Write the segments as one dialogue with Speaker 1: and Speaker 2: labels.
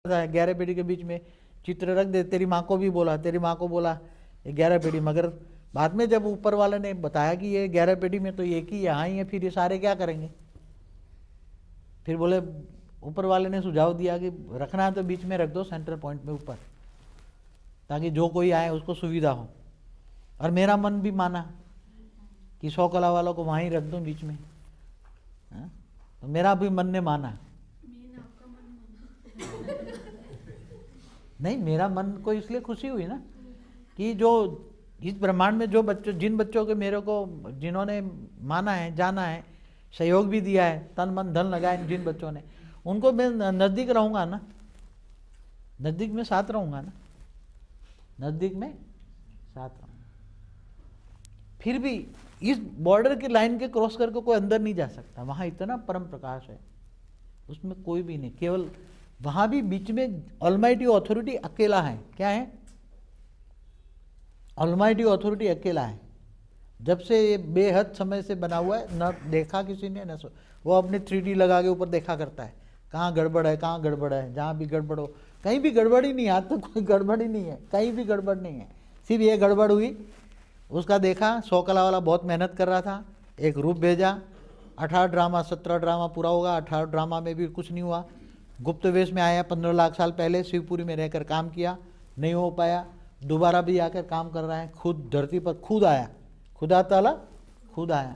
Speaker 1: 11 पीढ़ी के बीच में चित्र रख दे, तेरी माँ को भी बोला, तेरी माँ को बोला 11 पीढ़ी, मगर बाद में जब ऊपर वाले ने बताया कि ये 11 पीढ़ी में तो एक ही यहाँ ही है, फिर ये सारे क्या करेंगे? फिर बोले ऊपर वाले ने सुझाव दिया कि रखना है तो बीच में रख दो, सेंट्रल पॉइंट में ऊपर, ताकि जो कोई आए उसको सुविधा हो। और मेरा मन भी माना कि 100 कला वालों को वहीं रख दूं बीच में, तो मेरा भी मन ने माना। नहीं, मेरा मन को इसलिए खुशी हुई ना कि जो इस ब्रह्मांड में जो बच्चों, जिन बच्चों के मेरे को, जिन्होंने माना है, जाना है, सहयोग भी दिया है, तन मन धन लगाए जिन बच्चों ने, उनको मैं नज़दीक रहूँगा ना, नज़दीक में साथ रहूँगा ना, नज़दीक में साथ रहूँगा। फिर भी इस बॉर्डर की लाइन के क्रॉस करके कोई अंदर नहीं जा सकता, वहाँ इतना परम प्रकाश है, उसमें कोई भी नहीं, केवल वहाँ भी बीच में ऑलमाइटी अथॉरिटी अकेला है। क्या है? ऑलमाइटी अथॉरिटी अकेला है। जब से ये बेहद समय से बना हुआ है, न देखा किसी ने, न वो अपने 3D लगा के ऊपर देखा करता है, कहाँ गड़बड़ है, कहाँ गड़बड़ है, जहाँ भी गड़बड़ हो, कहीं भी गड़बड़ ही नहीं है, आज तो कोई गड़बड़ ही नहीं है, कहीं भी गड़बड़ नहीं है, सिर्फ ये गड़बड़ हुई, उसका देखा। 100 कला वाला बहुत मेहनत कर रहा था, एक रूप भेजा, 18 ड्रामा 17 ड्रामा पूरा होगा, 18 ड्रामा में भी कुछ नहीं हुआ। गुप्त वेश में आया, 15 लाख साल पहले शिवपुरी में रहकर काम किया, नहीं हो पाया, दोबारा भी आकर काम कर रहा है, खुद धरती पर खुद आया, खुदा ताला खुद आया,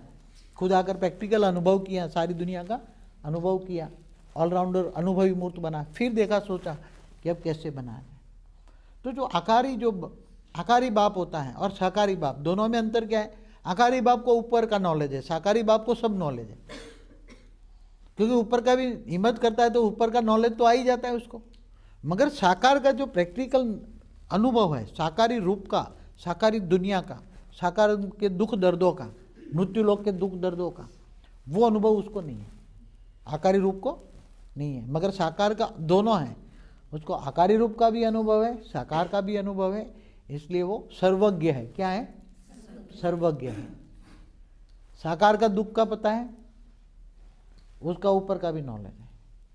Speaker 1: खुद आकर प्रैक्टिकल अनुभव किया, सारी दुनिया का अनुभव किया, ऑलराउंडर अनुभवी मूर्त बना। फिर देखा, सोचा कि अब कैसे बनाना है। तो जो आकारी बाप होता है और साकारी बाप, दोनों में अंतर क्या है? आकारी बाप को ऊपर का नॉलेज है, साकारी बाप को सब नॉलेज है, क्योंकि ऊपर का भी हिम्मत करता है तो ऊपर का नॉलेज तो आ ही जाता है उसको। मगर साकार का जो प्रैक्टिकल अनुभव है, साकारी रूप का, साकारी दुनिया का, साकार के दुख दर्दों का, मृत्यु लोक के दुख दर्दों का, वो अनुभव उसको नहीं है, आकारी रूप को नहीं है। मगर साकार का दोनों है, उसको आकारी रूप का भी अनुभव है, साकार का भी अनुभव है, इसलिए वो सर्वज्ञ है। क्या है? सर्वज्ञ है। साकार का दुख का पता है, उसका ऊपर का भी नॉलेज है,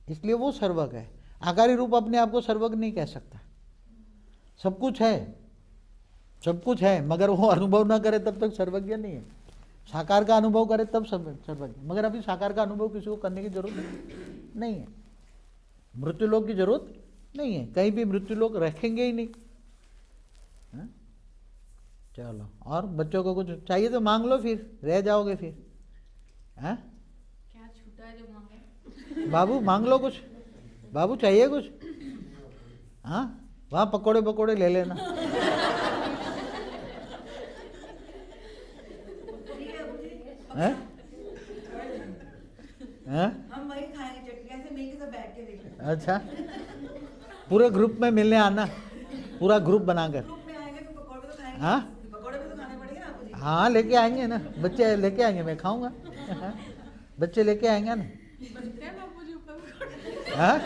Speaker 1: इसलिए वो सर्वज्ञ है। आकारी रूप अपने आप को सर्वज्ञ नहीं कह सकता। सब कुछ है, सब कुछ है, मगर वो अनुभव ना करे तब तक सर्वज्ञ नहीं है। साकार का अनुभव करे तब सर्वज्ञ। मगर अभी साकार का अनुभव किसी को करने की जरूरत नहीं है, मृत्यु लोक की जरूरत नहीं है, कहीं भी मृत्यु लोक रखेंगे ही नहीं। हा? चलो, और बच्चों को कुछ चाहिए तो मांग लो, फिर रह जाओगे फिर। हा?
Speaker 2: क्या छूटा है जो मांगे?
Speaker 1: बाबू मांग लो कुछ, बाबू चाहिए कुछ? हाँ, वहाँ पकोड़े पकोड़े ले लेना। हैं? हैं?
Speaker 3: हम वही खाएंगे, चटनियाँ से मिलके सब बैठ के देखेंगे।
Speaker 1: अच्छा, पूरे ग्रुप में मिलने आना, पूरा ग्रुप बनाकर।
Speaker 3: ग्रुप में आएंगे तो पकौड़े तो खाएंगे।
Speaker 1: हाँ?
Speaker 3: पकौड़े भी तो खाने पड़ेंगे ना आपको जी।
Speaker 1: हाँ, लेके आएंगे ना, बच्चे लेके आएंगे, मैं खाऊंगा। बच्चे लेके आएंगे ना।
Speaker 2: बनते हैं बापू जी ऊपर पकौड़े।
Speaker 1: हाँ?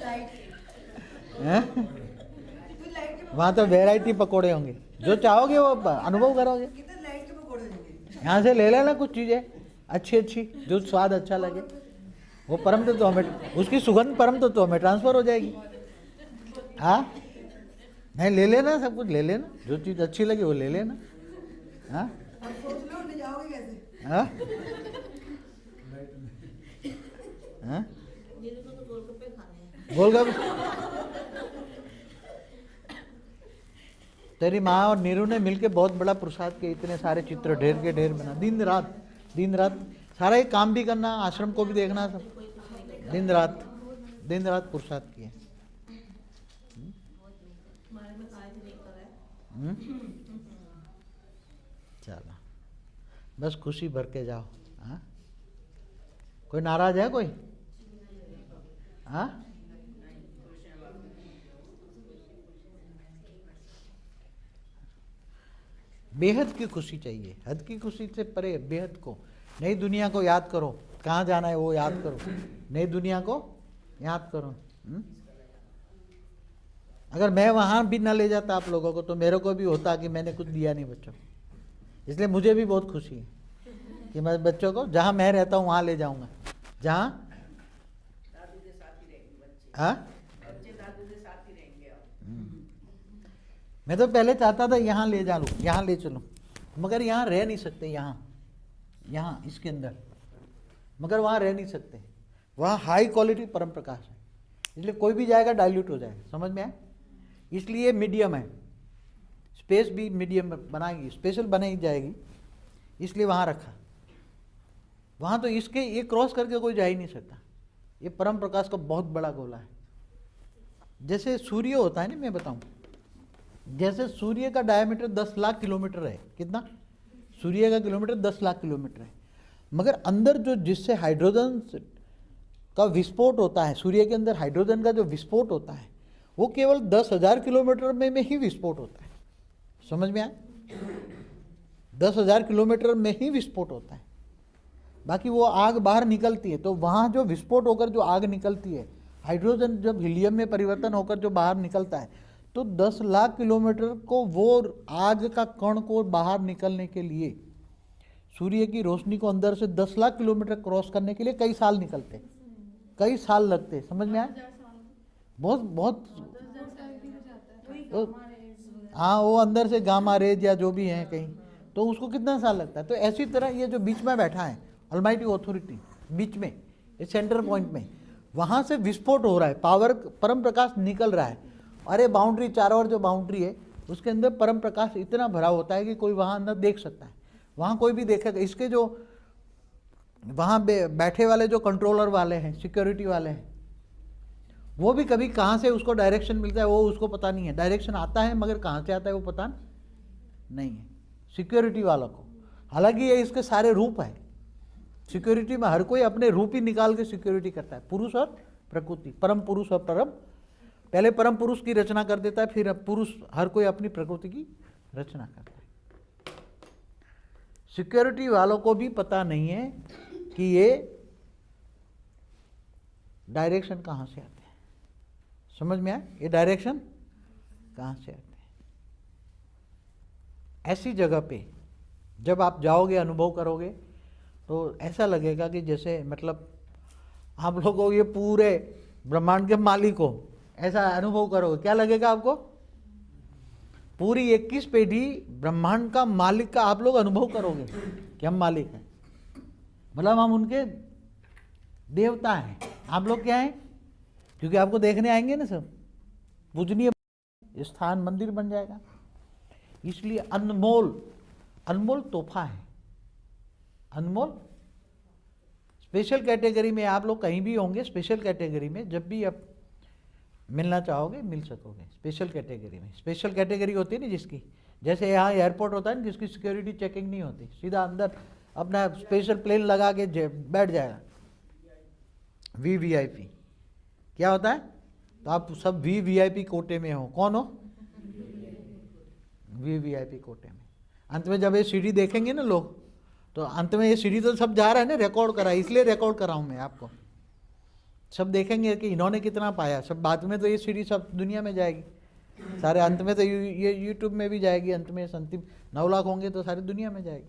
Speaker 3: लाइट
Speaker 1: हैं?
Speaker 3: फिर लाइट के
Speaker 1: वहाँ तो वैरायटी पकोड़े होंगे, जो चाहोगे वो अनुभव करोगे।
Speaker 3: कितने लाइट के पकौड़े देंगे।
Speaker 1: यहाँ से ले लेना कुछ चीज़ें अच्छी अच्छी, जो स्वाद अच्छा लगे, वो परम तत्व तो हमें, उसकी सुगंध परम तत्व तो हमें ट्रांसफर हो जाएगी। हाँ, नहीं ले लेना, सब कुछ ले लेना, जो चीज़ अच्छी लगे वो ले लेना। हाँ?
Speaker 3: अब सोच लो ले जाओगे कैसे।
Speaker 1: हाँ? हाँ? गोलगप्पे। तेरी माँ और नीरू ने मिलके बहुत बड़ा प्रसाद के इतने सारे चित्र ढेर के ढेर बना, दिन रात सारा ये काम भी करना, आश्रम को भी देखना, सब दिन रात प्रसाद किए। चलो, बस खुशी भर के जाओ। हाँ? कोई नाराज है कोई? हाँ? बेहद की खुशी चाहिए, हद की खुशी से परे बेहद को। नई दुनिया को याद करो, कहाँ जाना है वो याद करो, नई दुनिया को याद करो। अगर मैं वहाँ भी ना ले जाता आप लोगों को तो मेरे को भी होता कि मैंने कुछ दिया नहीं बच्चों को, इसलिए मुझे भी बहुत खुशी है कि मैं बच्चों को जहाँ मैं रहता हूँ वहाँ ले जाऊँगा, जहाँ। हाँ? मैं तो पहले चाहता था यहाँ ले जा लूँ, यहाँ ले चलूँ, मगर यहाँ रह नहीं सकते, यहाँ इसके अंदर, मगर वहाँ रह नहीं सकते। वहाँ हाई क्वालिटी परम प्रकाश है, इसलिए कोई भी जाएगा डाइल्यूट हो जाएगा, समझ में आए? इसलिए मीडियम है, स्पेस भी मीडियम बनाएगी, स्पेशल बनाई जाएगी, इसलिए वहाँ रखा। वहाँ तो इसके ये क्रॉस करके कोई जा ही नहीं सकता। ये परम प्रकाश का बहुत बड़ा गोला है। जैसे सूर्य होता है ना, मैं बताऊँ, जैसे सूर्य का डायमीटर 10 लाख किलोमीटर है। कितना? सूर्य का किलोमीटर 10 लाख किलोमीटर है, मगर अंदर जो जिससे हाइड्रोजन का विस्फोट होता है, सूर्य के अंदर हाइड्रोजन का जो विस्फोट होता है वो केवल 10,000 किलोमीटर में ही विस्फोट होता है। समझ में आया? 10,000 किलोमीटर में ही विस्फोट होता है, बाकी वो आग बाहर निकलती है। तो वहाँ जो विस्फोट होकर जो आग निकलती है, हाइड्रोजन जब हीलियम में परिवर्तन होकर जो बाहर निकलता है, तो 10 लाख किलोमीटर को वो आग का कण को बाहर निकलने के लिए, सूर्य की रोशनी को अंदर से 10 लाख किलोमीटर क्रॉस करने के लिए कई साल निकलते, कई साल लगते। समझ में आया? बहुत बहुत हाँ, वो अंदर से गामा रेज या जो भी है कहीं, तो उसको कितना साल लगता है। तो ऐसी तरह ये जो बीच में बैठा है ऑलमाइटी ऑथोरिटी, बीच में इस सेंटर पॉइंट में, वहाँ से विस्फोट हो रहा है, पावर परम प्रकाश निकल रहा है। अरे बाउंड्री, चारों ओर जो बाउंड्री है उसके अंदर परम प्रकाश इतना भरा होता है कि कोई वहाँ अंदर देख सकता है, वहाँ कोई भी देखेगा। इसके जो वहाँ बैठे वाले जो कंट्रोलर वाले हैं, सिक्योरिटी वाले हैं, वो भी कभी कहाँ से उसको डायरेक्शन मिलता है वो उसको पता नहीं है। डायरेक्शन आता है मगर कहाँ से आता है वो पता नहीं है सिक्योरिटी वालों को। हालांकि ये इसके सारे रूप है, सिक्योरिटी में हर कोई अपने रूप ही निकाल के सिक्योरिटी करता है, पुरुष और प्रकृति, परम पुरुष और परम। पहले परम पुरुष की रचना कर देता है, फिर पुरुष हर कोई अपनी प्रकृति की रचना करता है। सिक्योरिटी वालों को भी पता नहीं है कि ये डायरेक्शन कहाँ से आते हैं। समझ में आया? ये डायरेक्शन कहाँ से आते हैं। ऐसी जगह पे जब आप जाओगे, अनुभव करोगे, तो ऐसा लगेगा कि जैसे मतलब आप लोगों को ये पूरे ब्रह्मांड के मालिक हो, ऐसा अनुभव करोगे। क्या लगेगा आपको? पूरी 21 पेढ़ी ब्रह्मांड का मालिक का आप लोग अनुभव करोगे कि हम मालिक हैं, मतलब हम उनके देवता हैं। आप लोग क्या हैं? क्योंकि आपको देखने आएंगे ना सब, पूजनीय स्थान, मंदिर बन जाएगा। इसलिए अनमोल, अनमोल तोहफा है, अनमोल। स्पेशल कैटेगरी में आप लोग कहीं भी होंगे, स्पेशल कैटेगरी में जब भी आप मिलना चाहोगे मिल सकोगे। स्पेशल कैटेगरी में, स्पेशल कैटेगरी होती है ना जिसकी, जैसे यहाँ एयरपोर्ट होता है ना जिसकी सिक्योरिटी चेकिंग नहीं होती, सीधा अंदर अपना स्पेशल प्लेन लगा के बैठ जाएगा। VVIP क्या होता है? तो आप सब VVIP कोटे में हो। कौन हो? VVIP कोटे में। अंत में जब ये सीढ़ी देखेंगे ना लोग, तो अंत में ये सीढ़ी तो सब जा रहा है ना, रिकॉर्ड करा, इसलिए रिकॉर्ड करा हूँ मैं आपको। सब देखेंगे कि इन्होंने कितना पाया। सब बाद में तो ये सीढ़ी सब दुनिया में जाएगी, सारे अंत में तो ये यूट्यूब में भी जाएगी। अंत में अंतिम 9 लाख होंगे तो सारी दुनिया में जाएगी।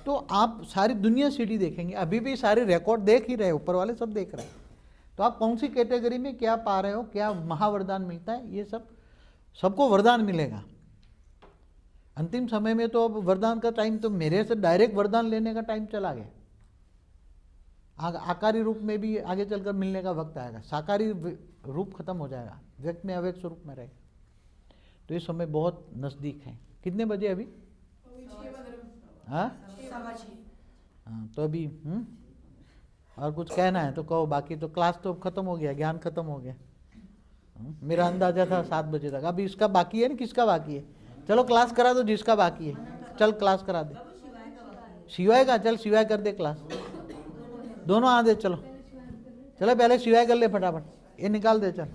Speaker 1: तो आप सारी दुनिया सीढ़ी देखेंगे, अभी भी सारे रिकॉर्ड देख ही रहे, ऊपर वाले सब देख रहे हैं। तो आप कौन सी कैटेगरी में क्या पा रहे हो, क्या महावरदान मिलता है, ये सब सबको वरदान मिलेगा। अंतिम समय में तो अब वरदान का टाइम तो मेरे से डायरेक्ट वरदान लेने का टाइम चला गया। आकारी रूप में भी आगे चलकर मिलने का वक्त आएगा। साकारी रूप खत्म हो जाएगा, व्यक्त में अव्यक्त स्वरूप में रहेगा। तो ये समय बहुत नज़दीक है। कितने बजे अभी? हाँ, तो अभी और कुछ कहना है तो कहो, बाकी तो क्लास तो खत्म हो गया, ज्ञान खत्म हो गया। मेरा अंदाजा था 7 बजे तक। अभी इसका बाकी है ना, किसका बाकी है? चलो क्लास करा दो जिसका बाकी है, चल क्लास करा दे। शिवाय का, चल शिवाय कर दे क्लास, दोनों आ दे। चलो चलो पहले शिवाय कर ले फटाफट, ये निकाल दे। चल,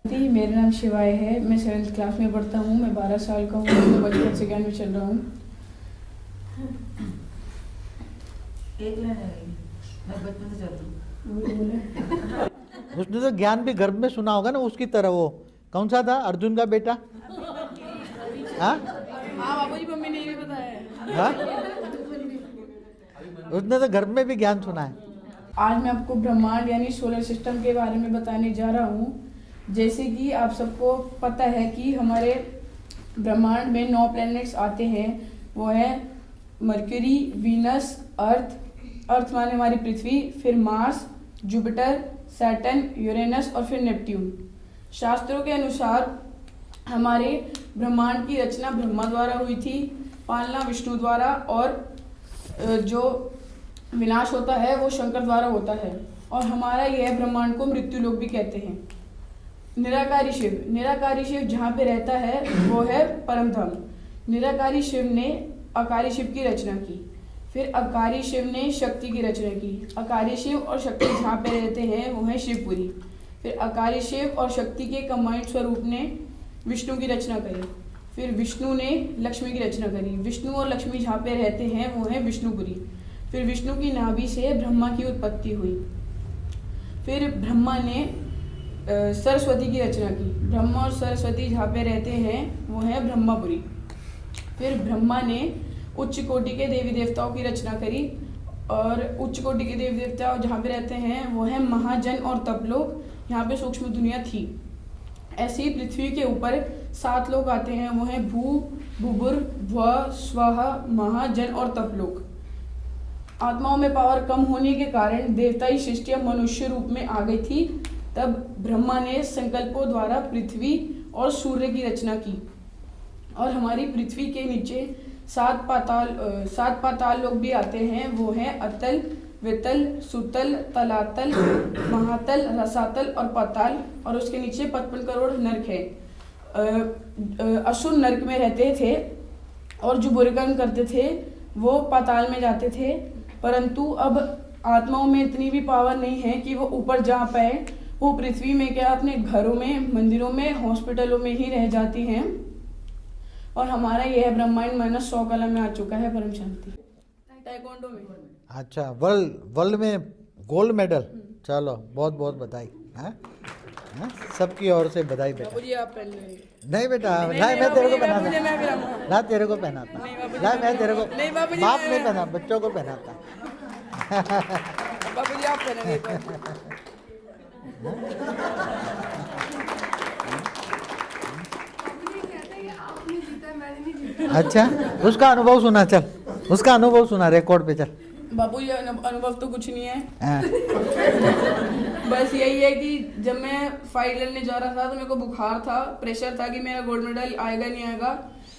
Speaker 4: मेरा नाम शिवाय है, मैं 7th क्लास में पढ़ता हूँ, मैं 12 साल का हूँ, मैं बचपन से ज्ञान में चल रहा हूँ।
Speaker 3: एक लाइन है, मैं बचपन से चलता हूँ।
Speaker 1: उसने तो ज्ञान भी गर्भ में सुना होगा ना उसकी तरह। वो कौन सा था? अर्जुन का बेटा? हाँ
Speaker 4: बाबूजी, मम्मी ने भी बताया।
Speaker 1: हाँ, उसने तो गर्भ में भी ज्ञान सुना है।
Speaker 4: आज मैं आपको ब्रह्मांड यानी सोलर सिस्टम के बारे में बताने जा रहा हूँ। जैसे कि आप सबको पता है कि हमारे ब्रह्मांड में 9 प्लैनेट्स आते हैं। वो है मरकरी, वीनस, अर्थ माने हमारी पृथ्वी, फिर मार्स, जुपिटर, सैटर्न, यूरेनस और फिर नेपट्यून। शास्त्रों के अनुसार हमारे ब्रह्मांड की रचना ब्रह्मा द्वारा हुई थी, पालना विष्णु द्वारा, और जो विनाश होता है वो शंकर द्वारा होता है। और हमारा यह ब्रह्मांड को मृत्यु लोक भी कहते हैं। निराकारी शिव जहाँ पे रहता है वो है परम धाम। निराकारी शिव ने अकारी शिव की रचना की, फिर अकारी शिव ने शक्ति की रचना की। अकारी शिव और शक्ति जहाँ पे रहते हैं वो है शिवपुरी। फिर अकारी शिव और शक्ति के कंबाइंड स्वरूप ने विष्णु की रचना करी। फिर विष्णु ने लक्ष्मी की रचना करी। विष्णु और लक्ष्मी जहाँ पे रहते हैं वो है विष्णुपुरी। फिर विष्णु की नाभि से ब्रह्मा की उत्पत्ति हुई। फिर ब्रह्मा ने सरस्वती की रचना की। ब्रह्मा और सरस्वती जहाँ पे रहते हैं वो है ब्रह्मापुरी। फिर ब्रह्मा ने उच्च कोटि के देवी देवताओं की रचना करी, और उच्च कोटि के देवी देवता जहाँ पे रहते हैं वो है महाजन और तपलोक। यहाँ पे सूक्ष्म दुनिया थी। ऐसे ही पृथ्वी के ऊपर 7 लोग आते हैं, वो हैं भू, भूभुर, भ्व, स्वः, महाजन और तपलोक। आत्माओं में पावर कम होने के कारण देवताई सृष्टियां मनुष्य रूप में आ गई थी। तब ब्रह्मा ने संकल्पों द्वारा पृथ्वी और सूर्य की रचना की, और हमारी पृथ्वी के नीचे 7 पाताल लोग भी आते हैं। वो हैं अतल, वितल, सुतल, तलातल, महातल, रसातल और पाताल। और उसके नीचे 55 करोड़ नरक है। असुर नरक में रहते थे, और जो बुरे कर्म करते थे वो पाताल में जाते थे। परंतु अब आत्माओं में इतनी भी पावर नहीं है कि वो ऊपर जा पाए। वो पृथ्वी में क्या, अपने घरों में, मंदिरों में, हॉस्पिटलों में ही रह जाती हैं। और हमारा यह ब्रह्मांड -100 कला में आ चुका है। परम शांति ताइक्वांडो में।
Speaker 1: अच्छा, वर्ल्ड में गोल्ड मेडल। चलो बहुत बहुत बधाई। हाँ? हाँ? सबकी ओर से बधाई बेटा।
Speaker 4: बाबूजी आप पहन लेंगे।
Speaker 1: नहीं बेटा, ला मैं तेरे को पहनाता, ला तेरे को पहनाता, ला मैं तेरे को, बाप नहीं पहना, बच्चों को पहनाता।
Speaker 4: बाबूजी आप पहनेंगे।
Speaker 1: अच्छा, उसका अनुभव सुना, चल उसका अनुभव सुना, रिकॉर्ड पे चल।
Speaker 4: बाबूजी अनुभव तो कुछ नहीं है।
Speaker 1: हाँ।
Speaker 4: बस यही है कि जब मैं फाइट लड़ने जा रहा था तो मेरे को बुखार था, प्रेशर था कि मेरा गोल्ड मेडल आएगा नहीं आएगा।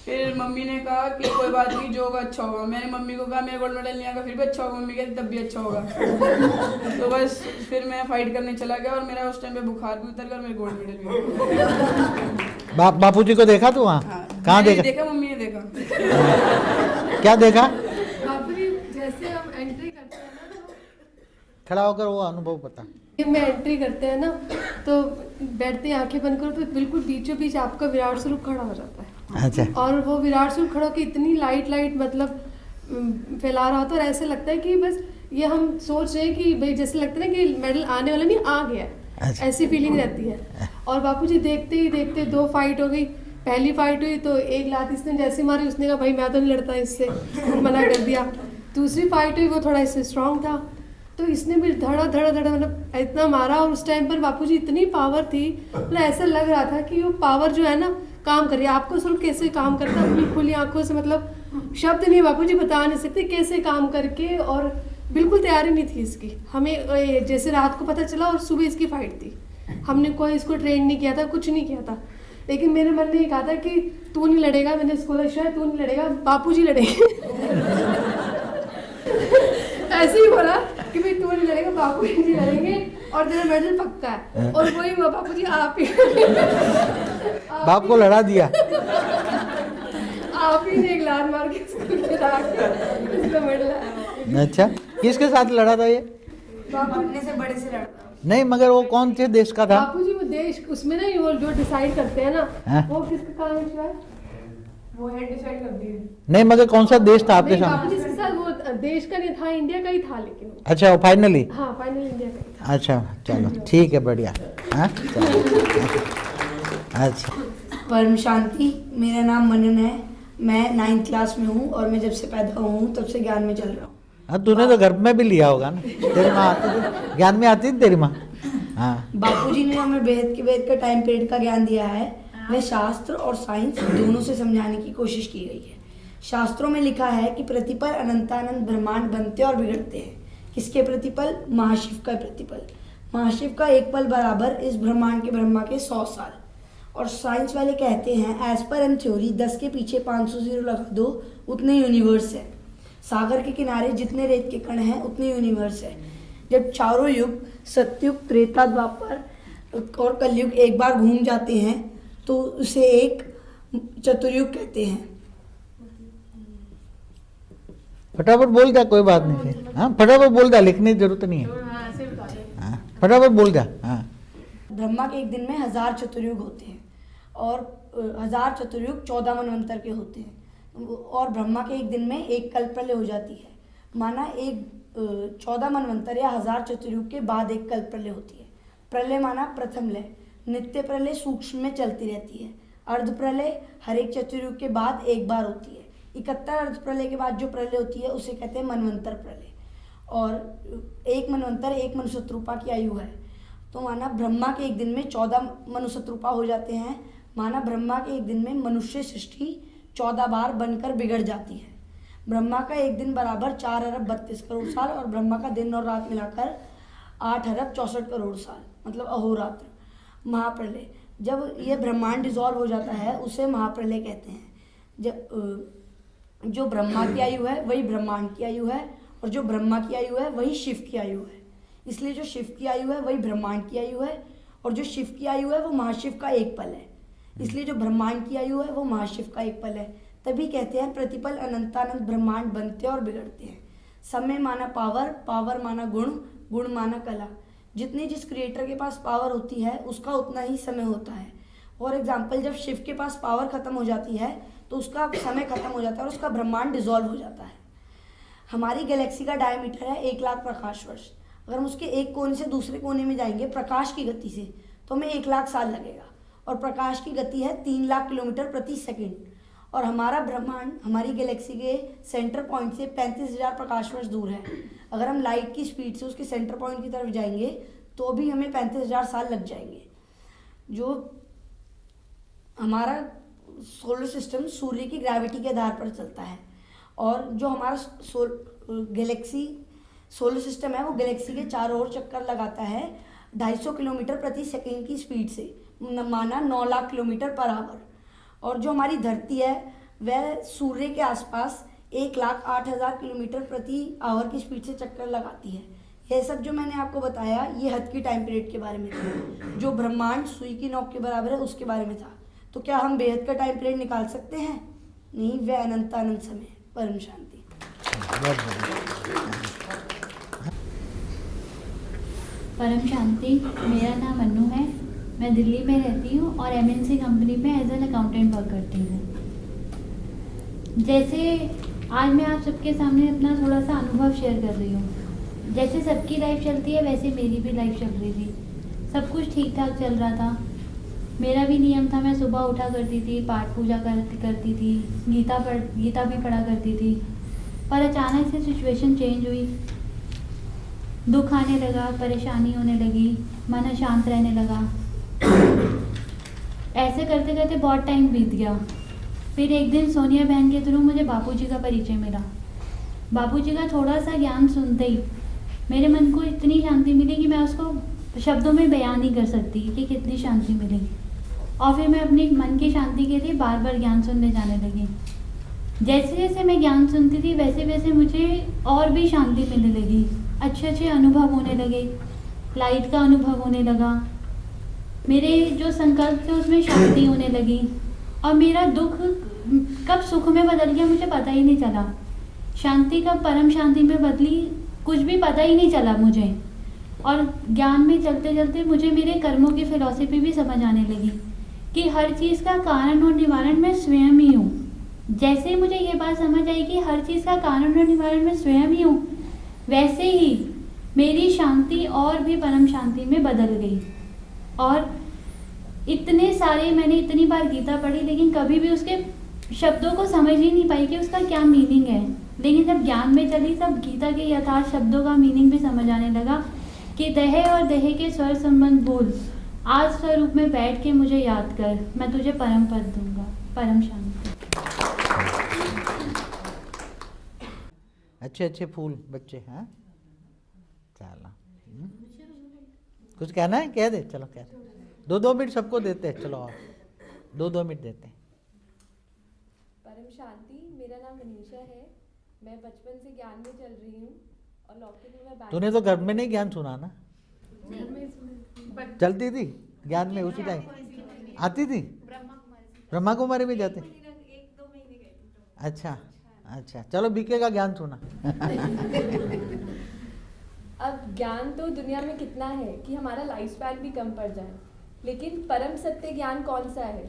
Speaker 4: फिर मम्मी ने कहा कि कोई बात नहीं, जो होगा अच्छा होगा। मैंने मम्मी को कहा मेरा गोल्ड मेडल नहीं आएगा, फिर भी अच्छा होगा। मम्मी कहती तब भी अच्छा होगा। तो बस फिर मैं फाइट करने चला गया, और मेरा उस टाइम पे बुखार भी उतर गया और मेरा गोल्ड मेडल भी।
Speaker 1: बापूजी को देखा तू वहाँ?
Speaker 4: हाँ,
Speaker 1: कहाँ देखा?
Speaker 4: देखा, मम्मी ने देखा।
Speaker 1: क्या देखा?
Speaker 2: बाबूजी जैसे हम एंट्री करते हैं ना, तो
Speaker 1: खड़ा होकर वो अनुभव बता।
Speaker 2: में एंट्री करते हैं ना, तो बैठते हैं, आंखें बंद करो तो बिल्कुल बीचों बीच आपका विराट स्वरूप खड़ा हो जाता है।
Speaker 1: अच्छा।
Speaker 2: और वो विराट स्वरूप खड़ा होकर इतनी लाइट मतलब फैला रहा होता है, और ऐसे लगता है कि बस ये हम सोच रहे हैं कि भाई जैसे लगता है ना कि मेडल आने वाला नहीं, आ गया।
Speaker 1: अच्छा।
Speaker 2: ऐसी फीलिंग रहती है। और बापूजी देखते ही देखते 2 फाइट हो गई। पहली फाइट हुई तो एक लात इसने जैसे मारी, उसने कहा भाई मैं तो नहीं लड़ता इससे, मना कर दिया। दूसरी फाइट हुई, वो थोड़ा इससे स्ट्रांग था, तो इसने भी धड़ा मतलब इतना मारा। और उस टाइम पर बापूजी इतनी पावर थी, मतलब ऐसा लग रहा था कि वो पावर जो है ना काम कर रही है। आपको सिर्फ कैसे काम करता है अपनी खुली आंखों से, मतलब शब्द नहीं बापूजी बता नहीं सकते कैसे काम करके। और बिल्कुल तैयारी नहीं थी इसकी। हमें जैसे रात को पता चला और सुबह इसकी फाइट थी। हमने कोई इसको ट्रेन नहीं किया था, कुछ नहीं किया था, लेकिन मेरे मन ने ये कहा था कि तू नहीं लड़ेगा। मैंने इसको बोला शायद तू नहीं लड़ेगा, बापूजी लड़ेंगे। ऐसे ही बोला कि भाई तू नहीं लड़ेगा, बापूजी लड़ेंगे और तेरा मेडल पक्का है। और वही हुआ, बापूजी आप ही
Speaker 1: बाप को लड़ा दिया।
Speaker 2: आप ही ने एक लात मार के इसका मेडल आया।
Speaker 1: अच्छा, किसके साथ लड़ा था ये?
Speaker 3: अपने से बड़े से लड़ता।
Speaker 1: नहीं, मगर वो कौन से देश का था?
Speaker 2: बापूजी वो देश उसमें ना वो जो डिसाइड करते हैं ना,
Speaker 1: हाँ?
Speaker 2: वो किसका काम है?
Speaker 4: वो है डिसाइड कर दिए।
Speaker 1: नहीं, मगर कौन सा देश था आपके
Speaker 2: नहीं,
Speaker 1: सामने?
Speaker 2: बापूजी के साथ वो देश का नहीं था, इंडिया का ही था। लेकिन
Speaker 1: अच्छा, फाइनली।
Speaker 2: हाँ, फाइनल इंडिया का ही था।
Speaker 1: अच्छा, चलो ठीक है, बढ़िया। हाँ, अच्छा।
Speaker 3: परम शांति। मेरा नाम मनन है। मैं 9th क्लास में हूँ, और मैं जब से पैदा हूँ तब से ज्ञान में चल रहा हूँ।
Speaker 1: हाँ, तूने तो घर में भी लिया होगा ना? तेरी माँ आती थी ज्ञान में, आती थी तेरी माँ? हाँ
Speaker 3: बापूजी ने हमें वेद का टाइम पीरियड का ज्ञान दिया है, वह शास्त्र और साइंस दोनों से समझाने की कोशिश की गई है। शास्त्रों में लिखा है कि प्रतिपल अनंतानंत ब्रह्मांड बनते और बिगड़ते हैं। किसके प्रतिपल? महाशिव का प्रतिपल। महाशिव का एक पल बराबर इस ब्रह्मांड के ब्रह्मा के 100 साल। और साइंस वाले कहते हैं एज पर एम थ्योरी 10 के पीछे 500 जीरो लगा दो उतने यूनिवर्स है। सागर के किनारे जितने रेत के कण हैं उतने यूनिवर्स है। जब चारों युग सतयुग, त्रेता, द्वापर और कलयुग एक बार घूम जाते हैं तो उसे एक चतुर्युग कहते हैं।
Speaker 1: फटाफट बोल जा, कोई बात नहीं फिर। हाँ फटाफट बोल जा, लिखने की जरूरत नहीं है। हाँ फटाफट बोल जा। हाँ
Speaker 3: ब्रह्मा के एक दिन में 1000 चतुर्युग होते हैं और 1000 चतुर्युग 14 मनवंतर के होते हैं। और ब्रह्मा के एक दिन में एक कल्पप्रलय हो जाती है। माना एक 14 मनवंतर या 1000 चतुर्युग के बाद एक कल्पप्रलय होती है। प्रलय माना प्रथम लय। नित्य प्रलय सूक्ष्म में चलती रहती है। अर्ध प्रलय हर एक चतुर्युग के बाद एक बार होती है। 71 अर्ध प्रलय के बाद जो प्रलय होती है उसे कहते हैं मनवंतर प्रलय। और एक मनवंतर एक मनुष्यरूपा की आयु है। तो माना ब्रह्मा के एक दिन में 14 मनुष्यरूपा हो जाते हैं। माना ब्रह्मा के एक दिन में मनुष्य सृष्टि 14 बार बनकर बिगड़ जाती है। ब्रह्मा का एक दिन बराबर 4 अरब 32 करोड़ साल और ब्रह्मा का दिन और रात मिलाकर 8 अरब 64 करोड़ साल, मतलब अहोरात्र। महाप्रलय, जब यह ब्रह्मांड डिजॉल्व हो जाता है उसे महाप्रलय कहते हैं। जब जो ब्रह्मा की आयु है वही ब्रह्मांड की आयु है और जो ब्रह्मा की आयु है वही शिव की आयु है। इसलिए जो शिव की आयु है वही ब्रह्मांड की आयु है और जो शिव की आयु है वो महाशिव का एक पल है। इसलिए जो ब्रह्मांड की आयु है वो महाशिव का एक पल है। तभी कहते हैं प्रतिपल अनंतानंत ब्रह्मांड बनते और बिगड़ते हैं। समय माना पावर, पावर माना गुण, गुण माना कला। जितनी जिस क्रिएटर के पास पावर होती है उसका उतना ही समय होता है। फॉर एग्जाम्पल, जब शिव के पास पावर खत्म हो जाती है तो उसका समय खत्म हो जाता है और उसका ब्रह्मांड डिजॉल्व हो जाता है। हमारी गैलेक्सी का डायमीटर है 1 लाख प्रकाश वर्ष। अगर हम उसके एक कोने से दूसरे कोने में जाएंगे प्रकाश की गति से तो हमें 1 लाख साल लगेगा और प्रकाश की गति है 3 लाख किलोमीटर प्रति सेकंड। और हमारा ब्रह्मांड हमारी गैलेक्सी के सेंटर पॉइंट से 35,000 प्रकाश वर्ष दूर है। अगर हम लाइट की स्पीड से उसके सेंटर पॉइंट की तरफ जाएंगे तो भी हमें 35,000 साल लग जाएंगे। जो हमारा सोलर सिस्टम सूर्य की ग्रेविटी के आधार पर चलता है और जो हमारा गैलेक्सी सोलर सिस्टम है वो गैलेक्सी के चारों ओर चक्कर लगाता है 250 किलोमीटर प्रति सेकंड की स्पीड से, माना 9 लाख किलोमीटर पर आवर। और जो हमारी धरती है वह सूर्य के आसपास 1,08,000 किलोमीटर प्रति आवर की स्पीड से चक्कर लगाती है। यह सब जो मैंने आपको बताया ये हद की टाइम पीरियड के बारे में था। जो ब्रह्मांड सुई की नोक के बराबर है उसके बारे में था। तो क्या हम बेहद का टाइम पीरियड निकाल सकते हैं? नहीं, वह अनंत अनंत समय। परम शांति।
Speaker 5: परम शांति। मेरा नाम अनु है, मैं दिल्ली में रहती हूँ और MNC कंपनी में एज एन अकाउंटेंट वर्क करती हूँ। जैसे आज मैं आप सबके सामने अपना थोड़ा सा अनुभव शेयर कर रही हूँ। जैसे सबकी लाइफ चलती है वैसे मेरी भी लाइफ चल रही थी। सब कुछ ठीक ठाक चल रहा था। मेरा भी नियम था, मैं सुबह उठा करती थी, पाठ पूजा करती थी, गीता भी पढ़ा करती थी। पर अचानक से सिचुएशन चेंज हुई, दुख आने लगा, परेशानी होने लगी, मन अशांत रहने लगा। ऐसे करते करते बहुत टाइम बीत गया। फिर एक दिन सोनिया बहन के थ्रू मुझे बापूजी का परिचय मिला। बापूजी का थोड़ा सा ज्ञान सुनते ही मेरे मन को इतनी शांति मिली कि मैं उसको शब्दों में बयान नहीं कर सकती कि कितनी शांति मिली। और फिर मैं अपनी मन की शांति के लिए बार बार ज्ञान सुनने जाने लगी। जैसे जैसे मैं ज्ञान सुनती थी वैसे वैसे मुझे और भी शांति मिलने लगी। अच्छे अच्छे अनुभव होने लगे, लाइट का अनुभव होने लगा। मेरे जो संकल्प थे उसमें शांति होने लगी और मेरा दुख कब सुख में बदल गया मुझे पता ही नहीं चला। शांति कब परम शांति में बदली कुछ भी पता ही नहीं चला मुझे। और ज्ञान में चलते चलते मुझे मेरे कर्मों की फिलॉसफी भी समझ आने लगी कि हर चीज़ का कारण और निवारण मैं स्वयं ही हूँ। जैसे ही मुझे ये बात समझ आई कि हर चीज़ का कारण और निवारण मैं स्वयं ही हूँ, वैसे ही मेरी शांति और भी परम शांति में बदल गई। और इतने सारे मैंने इतनी बार गीता पढ़ी लेकिन कभी भी उसके शब्दों को समझ ही नहीं पाई कि उसका क्या मीनिंग है। लेकिन जब ज्ञान में चली तब गीता के यथार्थ शब्दों का मीनिंग भी समझ आने लगा कि दहे और दहे के स्वर संबंध बोल, आज स्वरूप में बैठ के मुझे याद कर, मैं तुझे परम पद दूंगा। परम शांति।
Speaker 1: अच्छे अच्छे फूल बच्चे हैं। चलो कुछ कहना है, कह दे, चलो कह दे। 2-2 मिनट सबको देते हैं, चलो और 2-2 मिनट देते हैं।
Speaker 6: परम शांति, मेरा नाम मनीषा है। मैं बचपन से ज्ञान में चल रही हूँ और लौकिक में मैं
Speaker 1: तूने तो घर में नहीं ज्ञान सुना ना? चलती थी ज्ञान में उसी टाइम आती थी? ब्रह्मा कुमारी में जाते? अच्छा अच्छा, चलो बीके का ज्ञान सुना।
Speaker 6: अब ज्ञान तो दुनिया में कितना है कि हमारा लाइफ स्पैन भी कम पड़ जाए, लेकिन परम सत्य ज्ञान कौन सा है?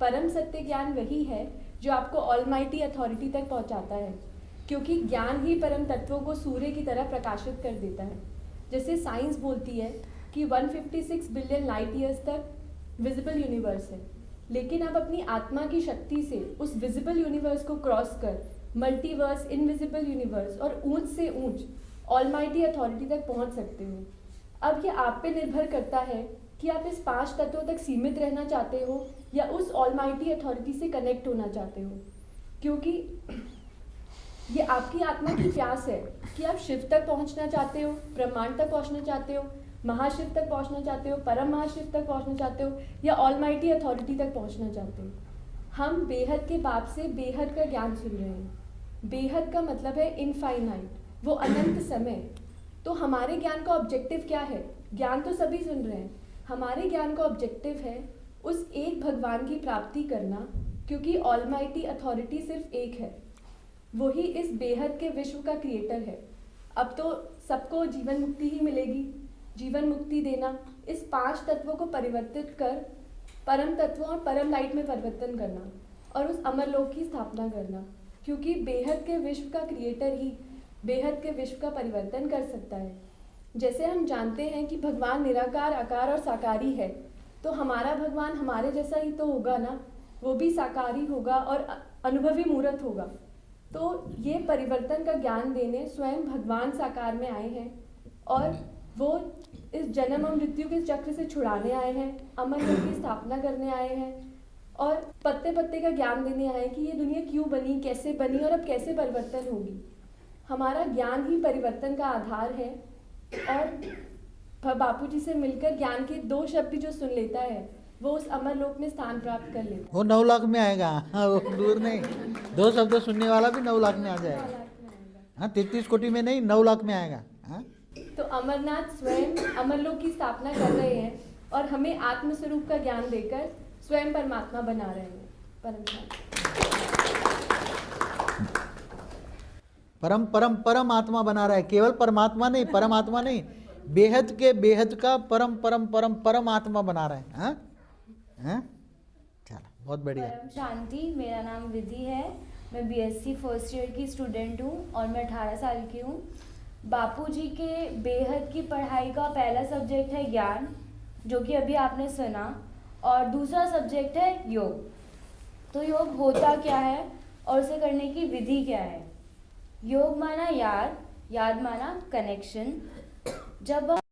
Speaker 6: परम सत्य ज्ञान वही है जो आपको ऑलमाइटी अथॉरिटी तक पहुंचाता है, क्योंकि ज्ञान ही परम तत्वों को सूर्य की तरह प्रकाशित कर देता है। जैसे साइंस बोलती है कि 156 बिलियन लाइट ईयर्स तक विजिबल यूनिवर्स है, लेकिन आप अपनी आत्मा की शक्ति से उस विजिबल यूनिवर्स को क्रॉस कर मल्टीवर्स, इनविजिबल यूनिवर्स और ऊंच से ऊंच ऑलमाइटी अथॉरिटी तक पहुंच सकते हो। अब ये आप पे निर्भर करता है कि आप इस 5 तत्वों तक सीमित रहना चाहते हो या उस ऑलमाइटी अथॉरिटी से कनेक्ट होना चाहते हो, क्योंकि ये आपकी आत्मा की प्यास है कि आप शिव तक पहुंचना चाहते हो, ब्रह्मांड तक पहुंचना चाहते हो, महाशिव तक पहुंचना चाहते हो, परम महाशिव तक पहुंचना चाहते हो या ऑलमाइटी अथॉरिटी तक पहुंचना चाहते हो। हम बेहद के बाप से बेहद का ज्ञान सुन रहे हैं। बेहद का मतलब है इनफाइनाइट, वो अनंत समय। तो हमारे ज्ञान का ऑब्जेक्टिव क्या है? ज्ञान तो सभी सुन रहे हैं, हमारे ज्ञान का ऑब्जेक्टिव है उस एक भगवान की प्राप्ति करना, क्योंकि ऑलमाइटी अथॉरिटी सिर्फ एक है, वही इस बेहद के विश्व का क्रिएटर है। अब तो सबको जीवन मुक्ति ही मिलेगी। जीवन मुक्ति देना, इस 5 तत्वों को परिवर्तित कर परम तत्वों और परम लाइट में परिवर्तन करना और उस अमरलोक की स्थापना करना, क्योंकि बेहद के विश्व का क्रिएटर ही बेहद के विश्व का परिवर्तन कर सकता है। जैसे हम जानते हैं कि भगवान निराकार, आकार और साकारी है, तो हमारा भगवान हमारे जैसा ही तो होगा ना, वो भी साकारी होगा और अनुभवी मूर्त होगा। तो ये परिवर्तन का ज्ञान देने स्वयं भगवान साकार में आए हैं और वो इस जन्म और मृत्यु के चक्र से छुड़ाने आए हैं, अमरलोक की स्थापना करने आए हैं और पत्ते पत्ते का ज्ञान देने आए हैं कि ये दुनिया क्यों बनी, कैसे बनी और अब कैसे परिवर्तन होगी। हमारा ज्ञान ही परिवर्तन का आधार है और बापूजी से मिलकर ज्ञान के 2 शब्द जो सुन लेता है वो उस अमरलोक में स्थान प्राप्त कर लेता है।
Speaker 1: वो 9 लाख में आएगा। हाँ, वो दूर नहीं, 2 शब्द सुनने वाला भी 9 लाख में आ जाएगा। हाँ, 33 कोटि में नहीं, 9 लाख में आएगा। हाँ?
Speaker 6: तो अमरनाथ स्वयं अमरलोक की स्थापना कर रहे हैं और हमें आत्मस्वरूप का ज्ञान देकर स्वयं परमात्मा बना रहे हैं।
Speaker 1: परम परम परम आत्मा बना रहा है, केवल परमात्मा नहीं, परमात्मा नहीं, बेहद के बेहद का परम परम परम परम आत्मा बना रहा है। हाँ हाँ, चलो बहुत बढ़िया।
Speaker 7: परम शांति, मेरा नाम विधि है। मैं बीएससी फर्स्ट ईयर की स्टूडेंट हूँ और मैं 18 साल की हूँ। बापूजी के बेहद की पढ़ाई का पहला सब्जेक्ट है ज्ञान, जो कि अभी आपने सुना, और दूसरा सब्जेक्ट है योग। तो योग होता क्या है और उसे करने की विधि क्या है? योग माना याद, याद माना कनेक्शन। जब